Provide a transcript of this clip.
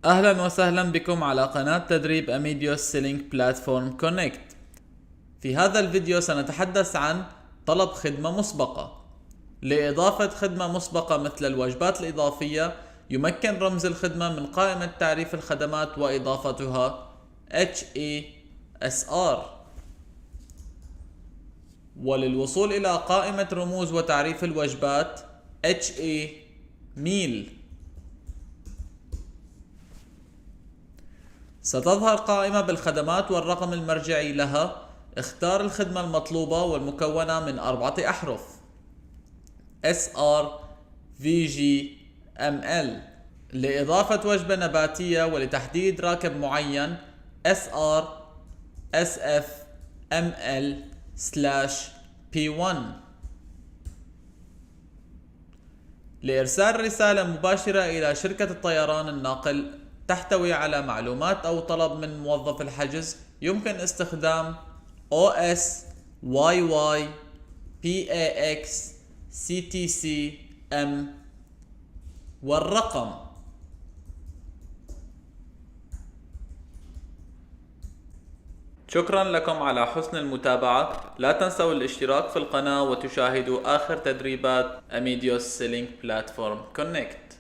أهلا وسهلا بكم على قناة تدريب أميديوس سيلينج بلاتفورم كونكت. في هذا الفيديو سنتحدث عن طلب خدمة مسبقة. لإضافة خدمة مسبقة مثل الوجبات الإضافية يمكن رمز الخدمة من قائمة تعريف الخدمات وإضافتها HESR. وللوصول إلى قائمة رموز وتعريف الوجبات HE Meal ستظهر قائمة بالخدمات والرقم المرجعي لها. اختار الخدمة المطلوبة والمكونة من 4 أحرف SR VG ML. لإضافة وجبة نباتية ولتحديد راتب معين SR SF ML/P1. لإرسال رسالة مباشرة إلى شركة الطيران الناقل تحتوي على معلومات أو طلب من موظف الحجز يمكن استخدام OS YY PAX CTC M والرقم. شكرا لكم على حسن المتابعة. لا تنسوا الاشتراك في القناة وتشاهدوا آخر تدريبات أميديوس سيلينج بلاتفورم كونكت.